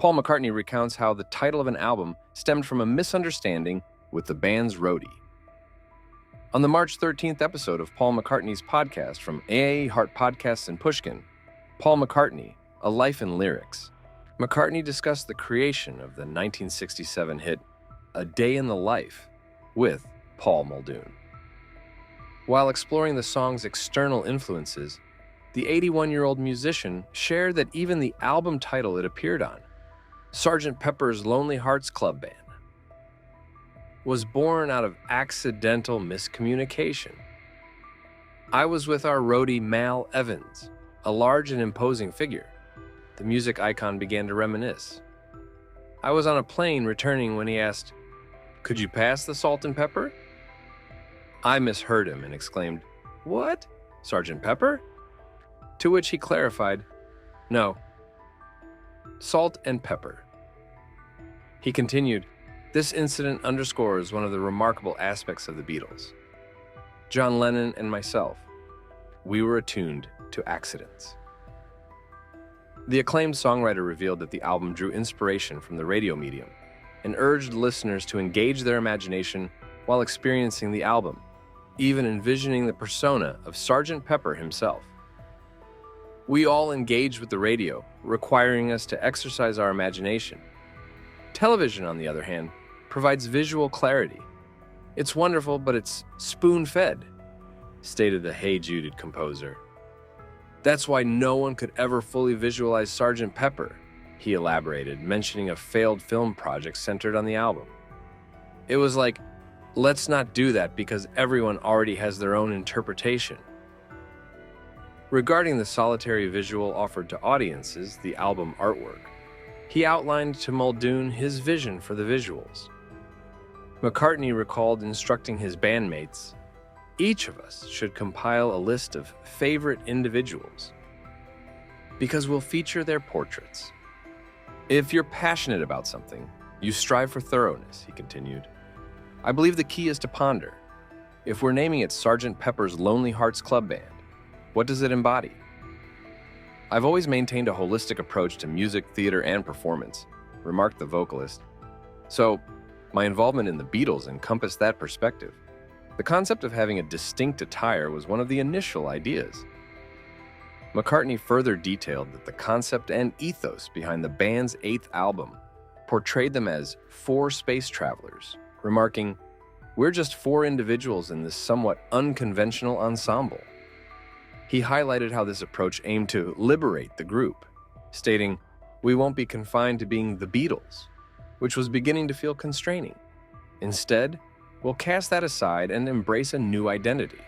Paul McCartney recounts how the title of an album stemmed from a misunderstanding with the band's roadie. On the March 13th episode of Paul McCartney's podcast from AA Heart Podcasts in Pushkin, Paul McCartney, A Life in Lyrics, McCartney discussed the creation of the 1967 hit A Day in the Life with Paul Muldoon. While exploring the song's external influences, the 81-year-old musician shared that even the album title it appeared on, Sgt. Pepper's Lonely Hearts Club Band, was born out of accidental miscommunication. I was with our roadie Mal Evans, a large and imposing figure. The music icon began to reminisce. I was on a plane returning when he asked, "Could you pass the salt and pepper?" I misheard him and exclaimed, "What? Sgt. Pepper?" To which he clarified, "No, salt and pepper." He continued, "This incident underscores one of the remarkable aspects of the Beatles. John Lennon and myself, we were attuned to accidents." The acclaimed songwriter revealed that the album drew inspiration from the radio medium and urged listeners to engage their imagination while experiencing the album, even envisioning the persona of Sgt. Pepper himself. We all engaged with the radio, requiring us to exercise our imagination. Television, on the other hand, provides visual clarity. It's wonderful, but it's spoon-fed, stated the Hey Jude composer. That's why no one could ever fully visualize Sgt. Pepper, he elaborated, mentioning a failed film project centered on the album. It was like, let's not do that because everyone already has their own interpretation. Regarding the solitary visual offered to audiences, the album artwork, he outlined to Muldoon his vision for the visuals. McCartney recalled instructing his bandmates, "Each of us should compile a list of favorite individuals because we'll feature their portraits. If you're passionate about something, you strive for thoroughness," he continued. "I believe the key is to ponder. If we're naming it Sgt. Pepper's Lonely Hearts Club Band, what does it embody? I've always maintained a holistic approach to music, theater, and performance," remarked the vocalist. "So, my involvement in the Beatles encompassed that perspective. The concept of having a distinct attire was one of the initial ideas." McCartney further detailed that the concept and ethos behind the band's 8th album portrayed them as 4 space travelers, remarking, "We're just 4 individuals in this somewhat unconventional ensemble." He highlighted how this approach aimed to liberate the group, stating, "We won't be confined to being the Beatles," which was beginning to feel constraining. "Instead, we'll cast that aside and embrace a new identity."